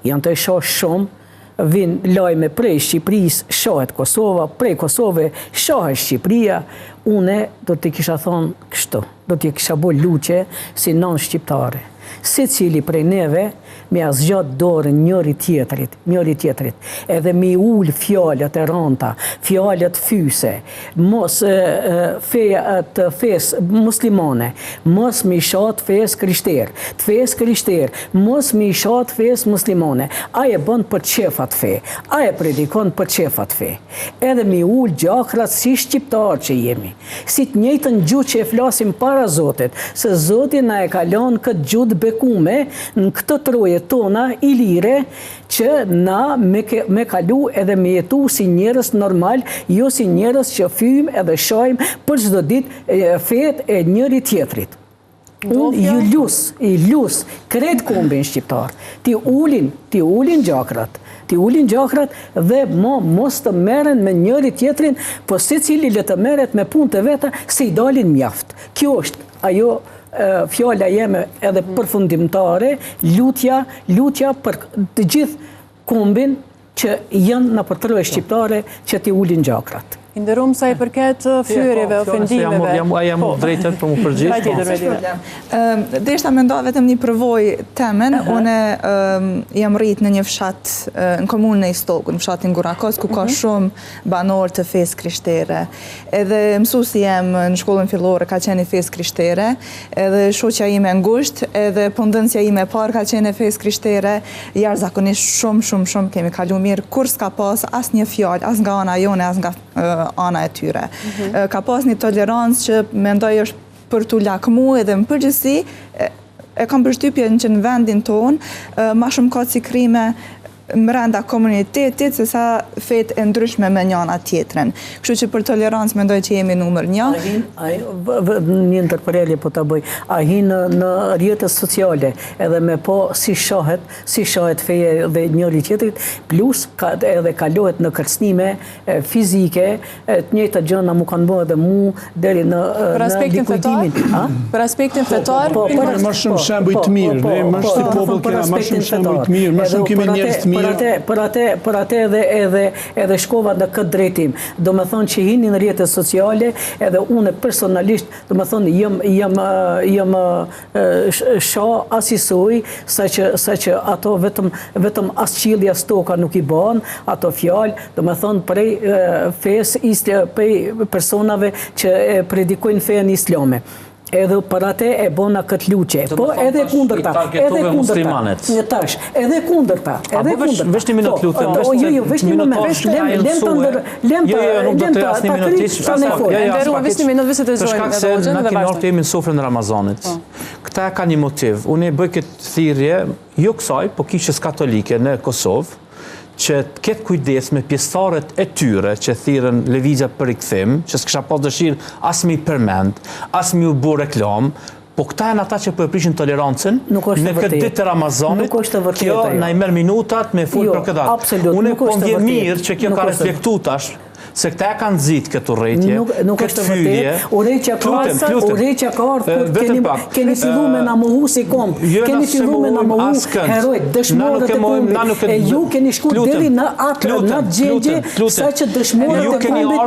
janë të e shoh shumë, vinë lajme prej Shqipërisë, shohet Kosova, prej Kosove, shohet Shqipëria, une do t'i kisha thonë kështu, do t'i kisha bo luqe si non shqiptare. Se cili prej neve me azgjat dorën njëri tjetrit, edhe mi ul fjalët e rënta, fjalët fyse, mos të fes muslimane, mos mi shat fes krishter, të fes krishter, mos mi shat fes muslimane, aje bën për qefat fe, aje predikon për qefat fe, edhe mi ul gjakrat si shqiptar që jemi, si të njëjtën gjuhë që e flasim para Zotit, se Zoti na e kalon këtë gjuhë bekume në këtë troje tona i lire që na me kalu edhe me jetu si njerëz normal, jo si njerëz që fyjmë edhe shojmë për çdo ditë fet e njëri tjetrit. Unë i lus kretë kombin shqiptar, ti ulin gjakrat dhe mos të meren me njëri tjetrin, po secili le të meret me punë të veta se i dalin mjaft. Kjo është ajo fjala jeme edhe përfundimtare, lutja për të gjithë kombin që janë në përtërve shqiptare që t'i ulin gjakrat. Inderum sa i përket fyerjeve, ofendimeve. Jam drejtën për mu përgjithë. Deshta me nda vetëm një përvoj temen, une jam rrit në një fshat në komunën e Istokut, në fshatin Gurakos, ku ka shumë banor të fesë krishtere. Edhe mësusi jem në shkollën fillore ka qenë fesë krishtere, edhe shoqja ime ngusht, edhe pëndënsja ime par ka qenë fesë krishtere, jashtëzakonisht shumë kemi kalu mirë, kur s'ka pas as një fjallë, as nga ana jone, as nga ana e tyre. Ka pas një tolerancë që mendoj është për t'u lakmu edhe më përgjithësi, e kam përshtypjen që në vendin tonë ma shumë ka si krime mbrenda komunitetit se sa fetë e ndryshme me njëna tjetren. Kështu që për tolerancë mendoj që jemi numër 1. Një ndërpërelje po të bëj. A hi në rjetës sociale edhe me po si shahet feje dhe njëri tjetrit, plus edhe kalohet në kërcnime fizike, të njëjta gjëna mu kanë bërë edhe mu deri në likujtimin. Për aspektin fetar? Më shumë shembuj të mirë, më shumë si popull kena më shumë shembuj të mirë, më shumë kemi njerëz të mirë. Për atë edhe shkova në këtë drejtim. Do me thonë që hini në rjetët sociale, edhe une personalisht, do me thonë, jam asisoj, sa që ato vetëm as qili as toka nuk i banë, ato fjallë, do me thonë, prej personave që predikojnë fejën islame. Edhe për atë e bona këtë luqe. Po edhe kundërta. Edhe kundërta. Vesh një minut lutem. Vesh një moment. Lem ta kryq sa ne folë. Vesh një minut, vëse të zojnë. Për shkak se në kemi orë të jemi në sofrën e Ramazanit. Këta ka një motiv. Unë e bëj këtë thirrje, jo kësaj, po kishës katolike në Kosovë, që të ketë kujdes me pjesëtarët e tyre që thirrën lëvizja për rikthim, që s'kisha pas dëshirë as me i përmend, as me u bë reklam, po këta janë ata që po e prishin tolerancën në këtë ditë të Ramazanit. Kjo na i merr minutat me fol për këtë. Unë po ndjem mirë që kjo ka reflektuar tash se këta e kanë zit këtë urrëtie, këtë fyerje. Urrëtia ka ardhur kur keni filluar me na mohu si komp. Keni filluar me na mohu herojt, dëshmorët e kombit. E ju keni shkuar deri në atë gjendje sa që dëshmorët e kombit.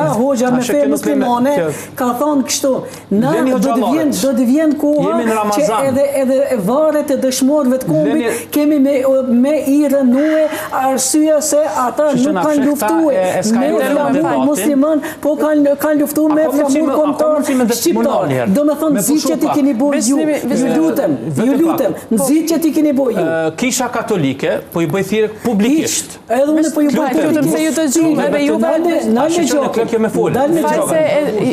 Hoxha me fe muslimane ka thonë kështu. Na do të vjen koha që edhe varet e dëshmorëve të kombit kemi me i rënue arsyeja se ata nuk kanë luftue me flamur musliman, po kanë luftuar me flamur kombëtar shqiptar. Do me thonë, zgjidhjet i keni bërë ju lutem, zgjidhjet i keni bërë ju. Kisha katolike, po i bëj thirrje publikisht. Edhe unë po ju bëj lutem se ju dëgjojmë edhe ju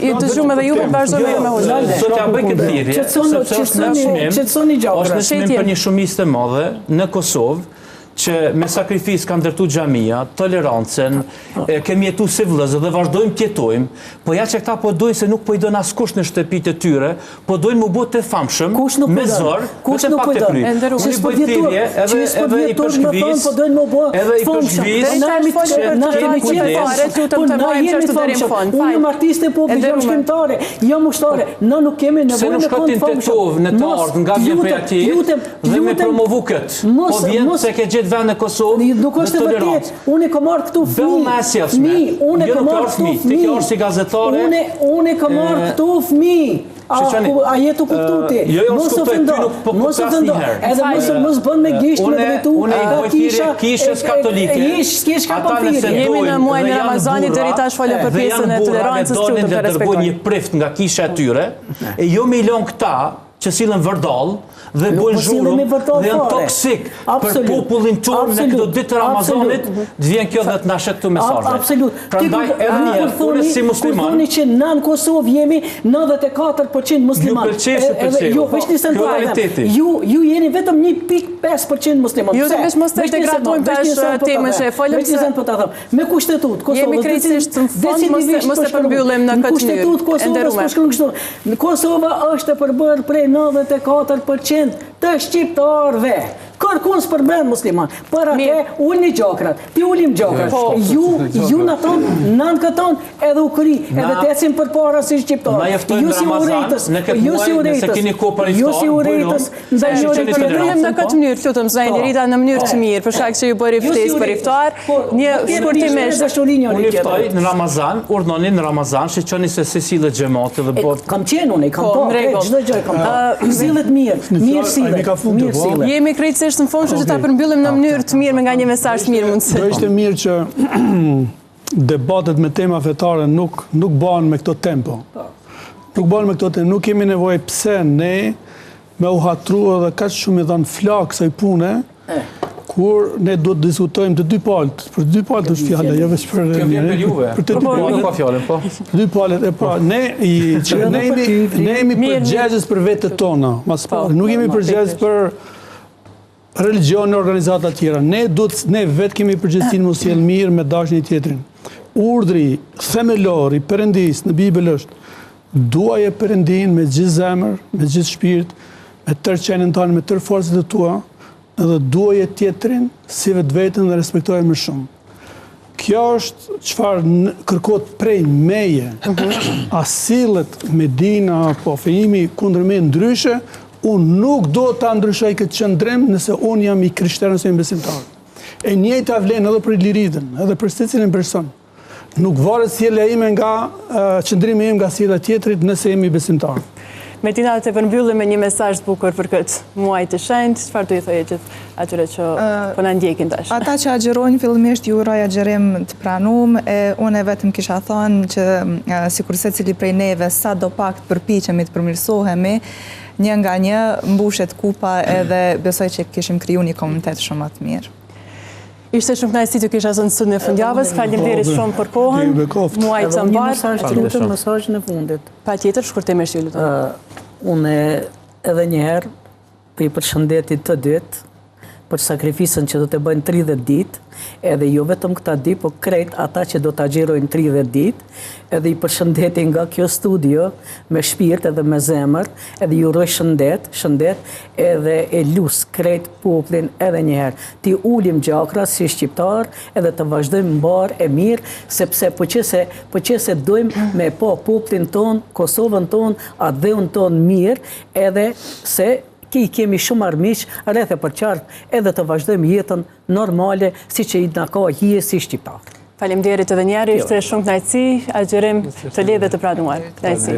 ju dëgjojmë edhe ju vazhdoni me hoxhën. Sot ja bëj këtë thirrje, sepse është çmim për një shumicë të madhe në Kosovë, që me sakrifis kanë ndërtu xhamia, tolerancën, kemi jetu si vëllezër dhe vazhdojmë të jetojmë, po ja që këta po dojnë se nuk po i dojnë askush në shtëpitë e tyre, po dojnë mu bë të famshëm, me zor, vetëm pak të kry. Unë i bëj thirrje edhe i përshkvis, edhe i përshkvis, unë jam artiste publik, jam shkrimtare, jam ushtare, na nuk kemi nevojë në fond famshëm. Në të ardhmë nga vjen për atje dhe me promovu këtë. Po vjen se ke gjetë vend në Kosovë nuk është e vërtet. Unë kam marrë këtu fëmijë. Unë kam marrë këtu fëmijë. Unë kam marrë këtu fëmijë. A jetu kuptuti? Mos ofendo. Edhe mos bën me gisht me drejtu. Unë i bëj thirrje kishës katolike. Ata nëse jemi në muajin e Ramazanit deri tash folëm për pjesën e tolerancës që të respektojnë. Një prift nga kisha e tyre, e jo me i lën këta që sillen vërdall dhe bojnë zhurmë dhe janë toksik për popullin tonë në këtë ditë të Ramazanit, të vjen kjo dhe të na shet këtu mesazhe. Absolut. Prandaj edhe një unë si musliman, thoni që në Kosovë jemi 94% musliman. Ju pëlqej se pëlqej. Jo, veç nisën të realiteti. Ju jeni vetëm 1.5% musliman. Ju vetëm mos të degradojmë tash temën që e folëm se me kushtetut Kosovës. Jemi krejtësisht në fond mos e përmbyllim në këtë mënyrë. Kosova është e përbërë prej 94% të shqiptarëve. Kërkon s'përmend musliman. Për atë ulni gjokrat, ti ulim gjokrat. Ju në tonë, nën këton edhe u kri, edhe të ecim përpara si shqiptar. Na jeftojmë Ramazan, në këtë muaj, nëse keni kohë për iftar. Ju si urejtës, ndaj njëri Përmbyllim në këtë mënyrë, lutëm Zajni Rita, në mënyrë të mirë, për shkak që ju bëri ftesë për iftar, një shkurtimisht. Unë iftoj në Ramazan, urdhoni në Ramazan, shiqoni se si sillet xhamati dhe bot. Kam qenë unë, kam po, çdo gjë kam po. Sillet mirë sillet. Jemi krejtësisht në fund, që ta përmbyllim në mënyrë të mirë me nga një mesazh të mirë mundësi. Do ishte mirë që debatet me tema fetare nuk bëhen me këto tempo. Nuk bëhen me këto tempo, nuk kemi nevojë pse ne me u hatru edhe kaq shumë i dhanë flak kësaj pune, kur ne do të diskutojmë të dy palët, për dy palët është fjala, jo vetëm për Kjo vjen për juve. Për të dy palët. Po fjalën, po. Dy palët e pa, ne jemi përgjegjës për vetët tona, mas pari. Nuk jemi përgjegjës për religion e organizata tjera. Ne vetë kemi përgjegjësinë mos sjell mirë me dashin tjetrin. Urdhri themelor i Perëndis në Bibël është duaje Perëndin me gjithë zemër, me gjithë shpirt, me tërë qenien tonë, me tërë forcat e tua, edhe duaje tjetrin si vetveten dhe respektoje më shumë. Kjo është çfarë kërkohet prej meje. A sillet Medina apo fejimi kundër me ndryshe, unë nuk do ta ndryshoj këtë qëndrim nëse unë jam i krishterë ose i besimtar. E njëjta vlen edhe për Iliridën, edhe për secilin person. Nuk varet sjellja ime nga qëndrimi im nga sjellja tjetrit nëse jemi besimtar. Metina, të përmbyllim me një mesazh të bukur për këtë muaj të shenjtë, çfarë do i thoje gjithë atyre që po na ndjekin tash? Ata që agjerojnë fillimisht ju uroj agjerim të pranuar, unë vetëm kisha thënë që sikur secili prej neve sa do pak të përpiqemi të përmirësohemi, një nga një mbushet kupa edhe besoj që kishim kriju një komunitet shumë më të mirë. Ishte shumë kënaqësi të kisha zënë sot në fundjavës. Faleminderit shumë për kohën. Muaj të mbar. Mesazhin e fundit. Patjetër, shkurtimisht ju lutem. Unë edhe një herë për i përshëndetit të dytë, për sakrificën që do të bëjnë 30 ditë, edhe jo vetëm këta di, po krejt ata që do të agjerojnë 30 ditë, edhe i përshëndetin nga kjo studio, me shpirt edhe me zemër, edhe ju uroj shëndet, edhe e lus krejt poplin edhe njëherë. Ti ulim gjakra si shqiptar, edhe të vazhdojmë mbar e mirë, sepse po qëse dojmë me po poplin ton, Kosovën ton, atë dheun ton mirë, edhe se i kemi shumë armiq, rreth e përqartë, edhe të vazhdojmë jetën normale, si që i nga ka hije si shqiptar. Faleminderit edhe njëherë, ishte shumë kënaqësi, agjerim të lehtë dhe të pranuar. Kënaqësi.